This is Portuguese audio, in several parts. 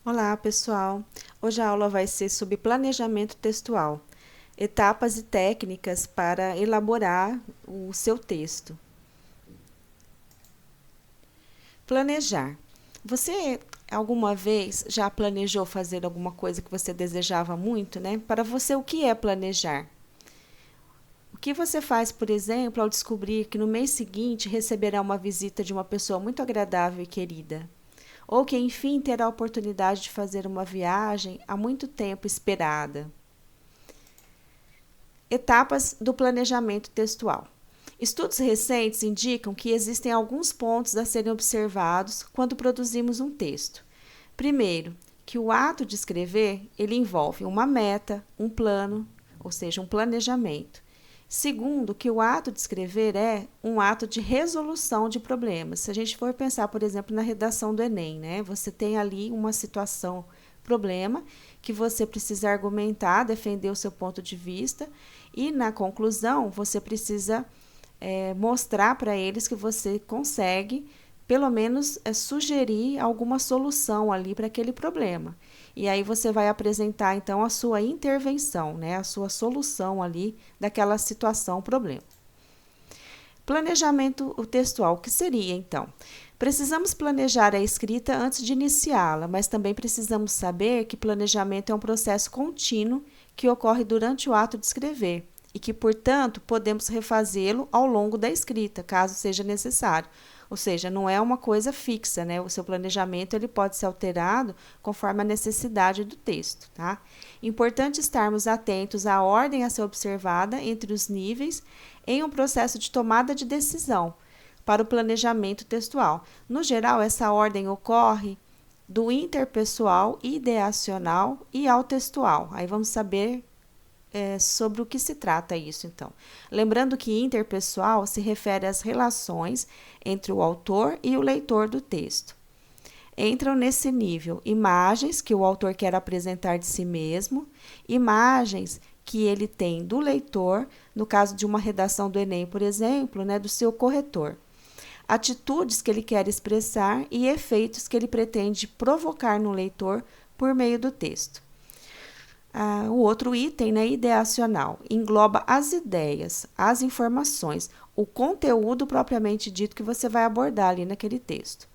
Olá, pessoal! Hoje a aula vai ser sobre planejamento textual, etapas e técnicas para elaborar o seu texto. Planejar. Você alguma vez já planejou fazer alguma coisa que você desejava muito, né? Para você, o que é planejar? O que você faz, por exemplo, ao descobrir que no mês seguinte receberá uma visita de uma pessoa muito agradável e querida? Ou que, enfim, terá a oportunidade de fazer uma viagem há muito tempo esperada? Etapas do planejamento textual. Estudos recentes indicam que existem alguns pontos a serem observados quando produzimos um texto. Primeiro, que o ato de escrever, ele envolve uma meta, um plano, ou seja, um planejamento. Segundo, que o ato de escrever é um ato de resolução de problemas. Se a gente for pensar, por exemplo, na redação do Enem, né? Você tem ali uma situação, problema, que você precisa argumentar, defender o seu ponto de vista, e na conclusão você precisa mostrar para eles que você consegue, pelo menos, sugerir alguma solução ali para aquele problema. E aí você vai apresentar, então, a sua intervenção, né? A sua solução ali daquela situação, problema. Planejamento textual, o que seria, então? Precisamos planejar a escrita antes de iniciá-la, mas também precisamos saber que planejamento é um processo contínuo que ocorre durante o ato de escrever e que, portanto, podemos refazê-lo ao longo da escrita, caso seja necessário. Ou seja, não é uma coisa fixa, né? O seu planejamento ele pode ser alterado conforme a necessidade do texto, tá? Importante estarmos atentos à ordem a ser observada entre os níveis em um processo de tomada de decisão para o planejamento textual. No geral, essa ordem ocorre do interpessoal, ideacional e ao textual. Aí vamos saber sobre o que se trata isso, então. Lembrando que interpessoal se refere às relações entre o autor e o leitor do texto. Entram nesse nível imagens que o autor quer apresentar de si mesmo, imagens que ele tem do leitor, no caso de uma redação do Enem, por exemplo, né, do seu corretor. Atitudes que ele quer expressar e efeitos que ele pretende provocar no leitor por meio do texto. O outro item, né, ideacional, engloba as ideias, as informações, o conteúdo propriamente dito que você vai abordar ali naquele texto.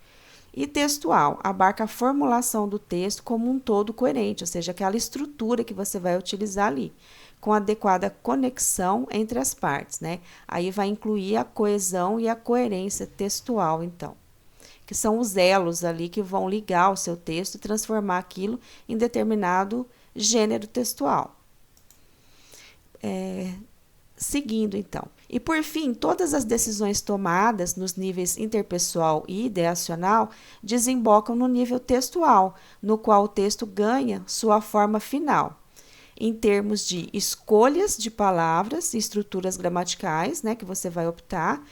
E textual, abarca a formulação do texto como um todo coerente, ou seja, aquela estrutura que você vai utilizar ali, com adequada conexão entre as partes, né? Aí vai incluir a coesão e a coerência textual, então, que são os elos ali que vão ligar o seu texto e transformar aquilo em determinado gênero textual. Seguindo, então. E, por fim, todas as decisões tomadas nos níveis interpessoal e ideacional desembocam no nível textual, no qual o texto ganha sua forma final, em termos de escolhas de palavras e estruturas gramaticais, né, que você vai optar,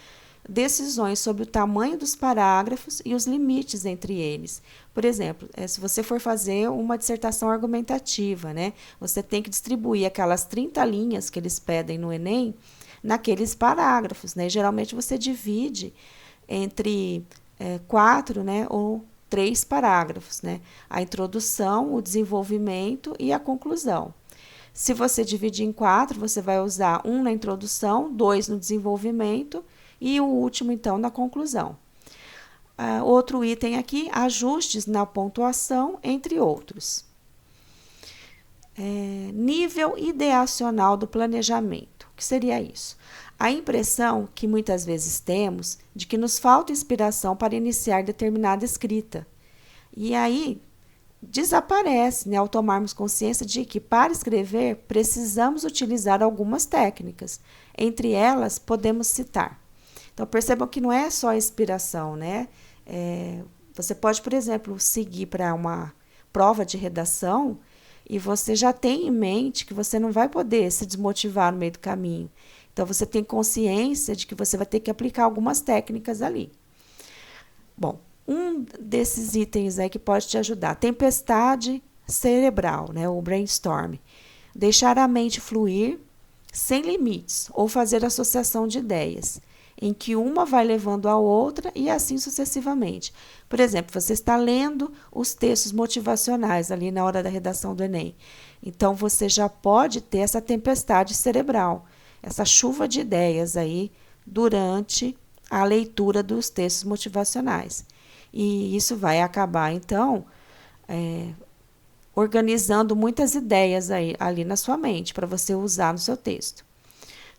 decisões sobre o tamanho dos parágrafos e os limites entre eles. Por exemplo, se você for fazer uma dissertação argumentativa, né, você tem que distribuir aquelas 30 linhas que eles pedem no Enem naqueles parágrafos, né? Geralmente você divide entre 4, né, ou 3 parágrafos, né? A introdução, o desenvolvimento e a conclusão. Se você dividir em 4, você vai usar um na introdução, 2 no desenvolvimento e o último, então, na conclusão. Outro item aqui, ajustes na pontuação, entre outros. Nível ideacional do planejamento. O que seria isso? A impressão que muitas vezes temos de que nos falta inspiração para iniciar determinada escrita. E aí desaparece, né, ao tomarmos consciência de que para escrever precisamos utilizar algumas técnicas. Entre elas, podemos citar. Então, percebam que não é só a inspiração, né? Você pode, por exemplo, seguir para uma prova de redação e você já tem em mente que você não vai poder se desmotivar no meio do caminho. Então, você tem consciência de que você vai ter que aplicar algumas técnicas ali. Bom, um desses itens aí que pode te ajudar, tempestade cerebral, né, o brainstorm. Deixar a mente fluir sem limites ou fazer associação de ideias. em que uma vai levando a outra e assim sucessivamente. Por exemplo, você está lendo os textos motivacionais ali na hora da redação do Enem. Então, você já pode ter essa tempestade cerebral, essa chuva de ideias aí durante a leitura dos textos motivacionais. E isso vai acabar, então, organizando muitas ideias aí, ali na sua mente para você usar no seu texto.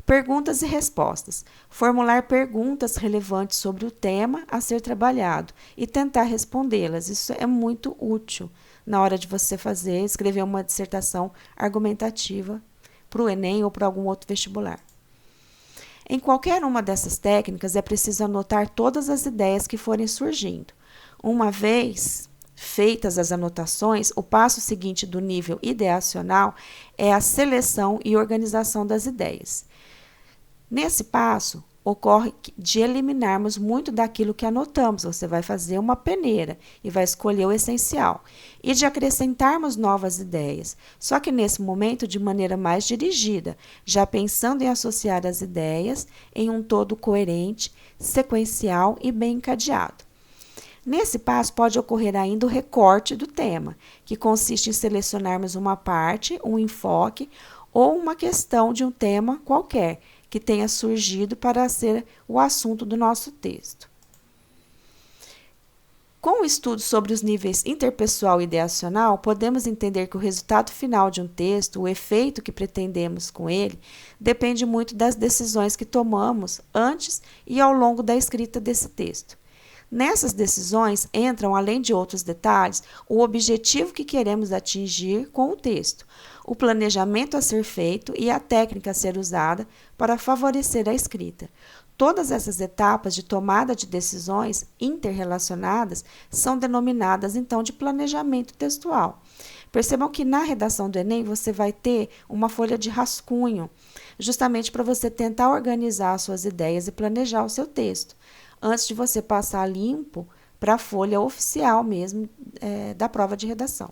Perguntas e respostas. Formular perguntas relevantes sobre o tema a ser trabalhado e tentar respondê-las. Isso é muito útil na hora de você escrever uma dissertação argumentativa para o Enem ou para algum outro vestibular. Em qualquer uma dessas técnicas, é preciso anotar todas as ideias que forem surgindo. Uma vez feitas as anotações, o passo seguinte do nível ideacional é a seleção e organização das ideias. Nesse passo, ocorre de eliminarmos muito daquilo que anotamos. Você vai fazer uma peneira e vai escolher o essencial. E de acrescentarmos novas ideias, só que nesse momento de maneira mais dirigida, já pensando em associar as ideias em um todo coerente, sequencial e bem encadeado. Nesse passo pode ocorrer ainda o recorte do tema, que consiste em selecionarmos uma parte, um enfoque ou uma questão de um tema qualquer, que tenha surgido para ser o assunto do nosso texto. Com o estudo sobre os níveis interpessoal e ideacional, podemos entender que o resultado final de um texto, o efeito que pretendemos com ele, depende muito das decisões que tomamos antes e ao longo da escrita desse texto. Nessas decisões entram, além de outros detalhes, o objetivo que queremos atingir com o texto, o planejamento a ser feito e a técnica a ser usada para favorecer a escrita. Todas essas etapas de tomada de decisões interrelacionadas são denominadas, então, de planejamento textual. Percebam que na redação do Enem você vai ter uma folha de rascunho, justamente para você tentar organizar as suas ideias e planejar o seu texto, antes de você passar limpo para a folha oficial mesmo da prova de redação.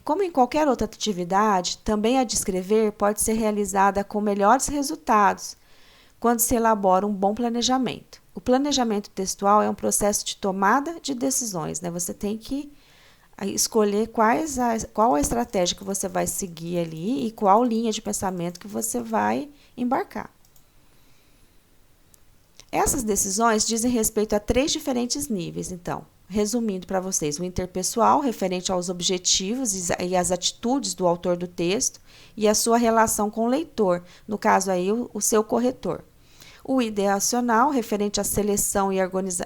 Como em qualquer outra atividade, também a de escrever pode ser realizada com melhores resultados quando se elabora um bom planejamento. O planejamento textual é um processo de tomada de decisões, né? Você tem que escolher qual a estratégia que você vai seguir ali e qual linha de pensamento que você vai embarcar. Essas decisões dizem respeito a 3 diferentes níveis, então. Resumindo para vocês, o interpessoal, referente aos objetivos e às atitudes do autor do texto e a sua relação com o leitor, no caso aí o seu corretor. O ideacional, referente à seleção e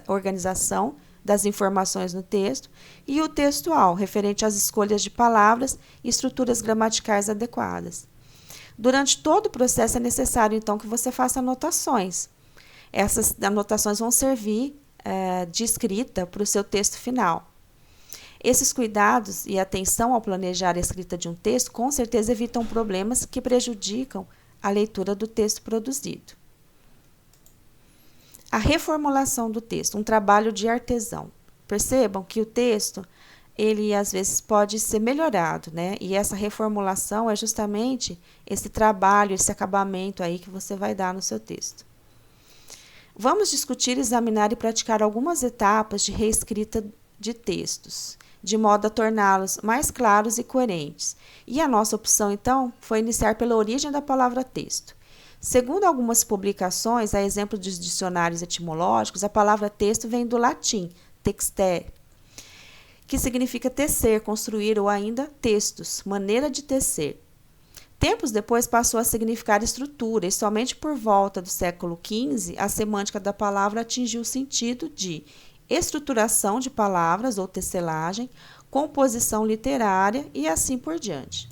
organização das informações no texto. E o textual, referente às escolhas de palavras e estruturas gramaticais adequadas. Durante todo o processo é necessário, então, que você faça anotações. Essas anotações vão servir de escrita para o seu texto final. Esses cuidados e atenção ao planejar a escrita de um texto com certeza evitam problemas que prejudicam a leitura do texto produzido. A reformulação do texto, um trabalho de artesão. Percebam que o texto, ele às vezes pode ser melhorado, né? E essa reformulação é justamente esse trabalho, esse acabamento aí que você vai dar no seu texto. Vamos discutir, examinar e praticar algumas etapas de reescrita de textos, de modo a torná-los mais claros e coerentes. E a nossa opção, então, foi iniciar pela origem da palavra texto. Segundo algumas publicações, a exemplo dos dicionários etimológicos, a palavra texto vem do latim, textere, que significa tecer, construir ou ainda textos, maneira de tecer. Tempos depois passou a significar estrutura, e somente por volta do século XV a semântica da palavra atingiu o sentido de estruturação de palavras ou tecelagem, composição literária e assim por diante.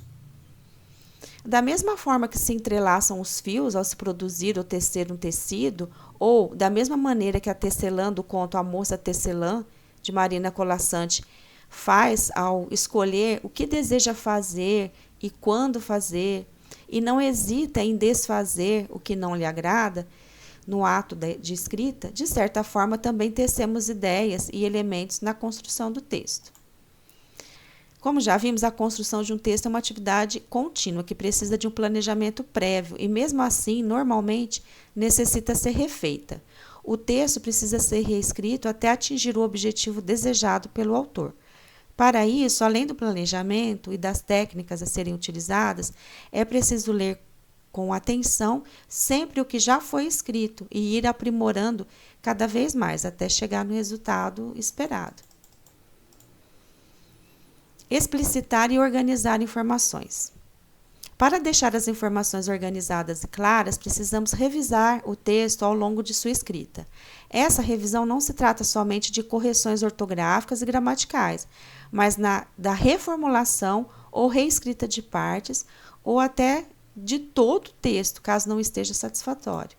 Da mesma forma que se entrelaçam os fios ao se produzir ou tecer um tecido, ou da mesma maneira que a tecelã do conto A Moça Tecelã, de Marina Colasanti, faz ao escolher o que deseja fazer e quando fazer, e não hesita em desfazer o que não lhe agrada, no ato de escrita, de certa forma também tecemos ideias e elementos na construção do texto. Como já vimos, a construção de um texto é uma atividade contínua que precisa de um planejamento prévio e, mesmo assim, normalmente necessita ser refeita. O texto precisa ser reescrito até atingir o objetivo desejado pelo autor. Para isso, além do planejamento e das técnicas a serem utilizadas, é preciso ler com atenção sempre o que já foi escrito e ir aprimorando cada vez mais até chegar no resultado esperado. Explicitar e organizar informações. Para deixar as informações organizadas e claras, precisamos revisar o texto ao longo de sua escrita. Essa revisão não se trata somente de correções ortográficas e gramaticais, mas da reformulação ou reescrita de partes ou até de todo o texto, caso não esteja satisfatório.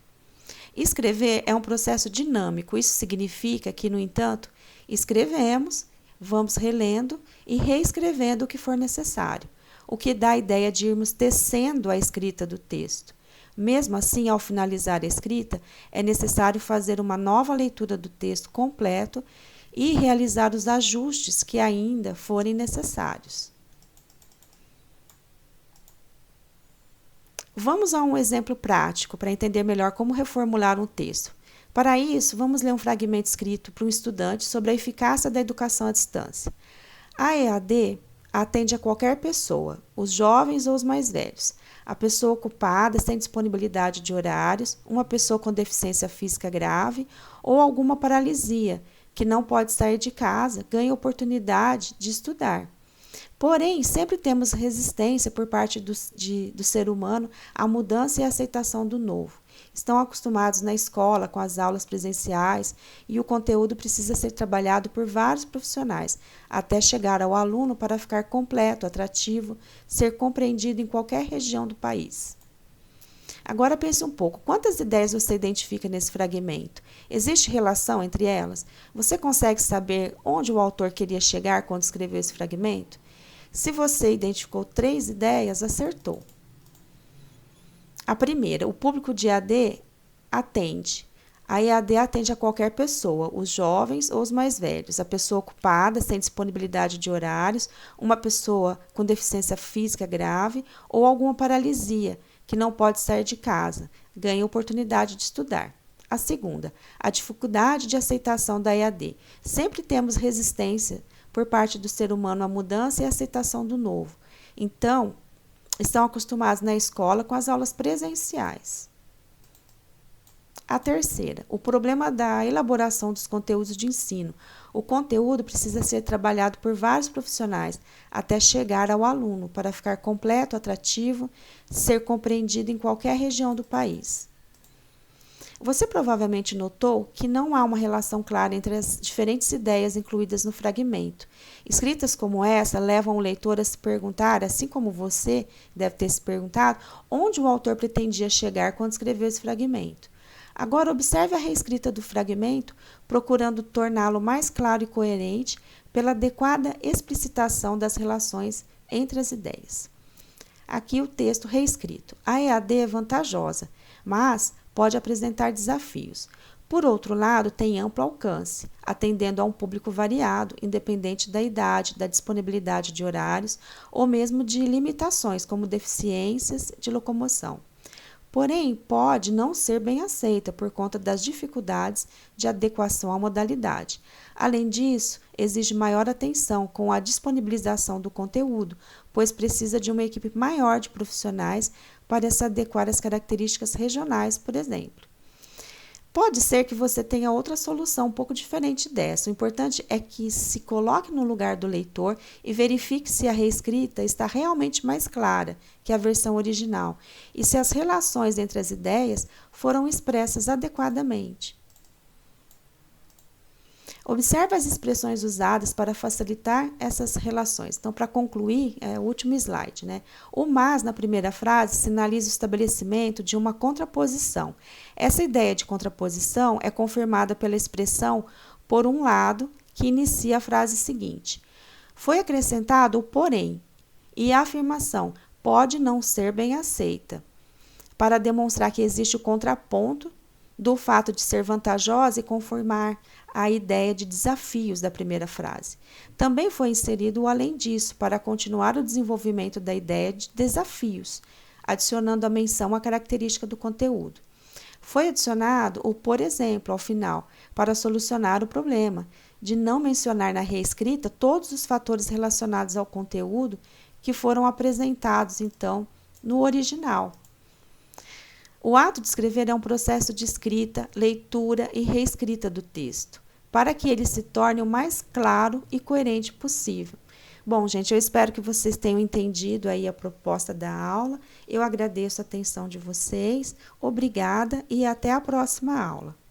Escrever é um processo dinâmico, isso significa que, no entanto, escrevemos, vamos relendo e reescrevendo o que for necessário, o que dá a ideia de irmos tecendo a escrita do texto. Mesmo assim, ao finalizar a escrita, é necessário fazer uma nova leitura do texto completo e realizar os ajustes que ainda forem necessários. Vamos a um exemplo prático para entender melhor como reformular um texto. Para isso, vamos ler um fragmento escrito por um estudante sobre a eficácia da educação à distância. A EAD atende a qualquer pessoa, os jovens ou os mais velhos, a pessoa ocupada sem disponibilidade de horários, uma pessoa com deficiência física grave ou alguma paralisia, que não pode sair de casa, ganha oportunidade de estudar. Porém, sempre temos resistência por parte do ser humano à mudança e à aceitação do novo. Estão acostumados na escola com as aulas presenciais e o conteúdo precisa ser trabalhado por vários profissionais, até chegar ao aluno para ficar completo, atrativo, ser compreendido em qualquer região do país. Agora pense um pouco, quantas ideias você identifica nesse fragmento? Existe relação entre elas? Você consegue saber onde o autor queria chegar quando escreveu esse fragmento? Se você identificou 3 ideias, acertou. A primeira, o público de EAD atende. A EAD atende a qualquer pessoa, os jovens ou os mais velhos, a pessoa ocupada, sem disponibilidade de horários, uma pessoa com deficiência física grave ou alguma paralisia, que não pode sair de casa, ganha oportunidade de estudar. A segunda, a dificuldade de aceitação da EAD. Sempre temos resistência por parte do ser humano à mudança e à aceitação do novo. Então, estão acostumados na escola com as aulas presenciais. A terceira, o problema da elaboração dos conteúdos de ensino. O conteúdo precisa ser trabalhado por vários profissionais até chegar ao aluno para ficar completo, atrativo, ser compreendido em qualquer região do país. Você provavelmente notou que não há uma relação clara entre as diferentes ideias incluídas no fragmento. Escritas como essa levam o leitor a se perguntar, assim como você deve ter se perguntado, onde o autor pretendia chegar quando escreveu esse fragmento. Agora, observe a reescrita do fragmento, procurando torná-lo mais claro e coerente pela adequada explicitação das relações entre as ideias. Aqui o texto reescrito. A EAD é vantajosa, mas pode apresentar desafios. Por outro lado, tem amplo alcance, atendendo a um público variado, independente da idade, da disponibilidade de horários ou mesmo de limitações, como deficiências de locomoção. Porém, pode não ser bem aceita por conta das dificuldades de adequação à modalidade. Além disso, exige maior atenção com a disponibilização do conteúdo, pois precisa de uma equipe maior de profissionais para se adequar às características regionais, por exemplo. Pode ser que você tenha outra solução um pouco diferente dessa. O importante é que se coloque no lugar do leitor e verifique se a reescrita está realmente mais clara que a versão original e se as relações entre as ideias foram expressas adequadamente. Observe as expressões usadas para facilitar essas relações. Então, para concluir, é o último slide, né? O mas, na primeira frase, sinaliza o estabelecimento de uma contraposição. Essa ideia de contraposição é confirmada pela expressão por um lado, que inicia a frase seguinte. Foi acrescentado o porém e a afirmação pode não ser bem aceita, para demonstrar que existe o contraponto do fato de ser vantajosa e conformar a ideia de desafios da primeira frase. Também foi inserido o além disso, para continuar o desenvolvimento da ideia de desafios, adicionando a menção à característica do conteúdo. Foi adicionado o por exemplo ao final, para solucionar o problema de não mencionar na reescrita todos os fatores relacionados ao conteúdo que foram apresentados, então, no original. O ato de escrever é um processo de escrita, leitura e reescrita do texto, para que ele se torne o mais claro e coerente possível. Bom, gente, eu espero que vocês tenham entendido aí a proposta da aula. Eu agradeço a atenção de vocês, obrigada e até a próxima aula.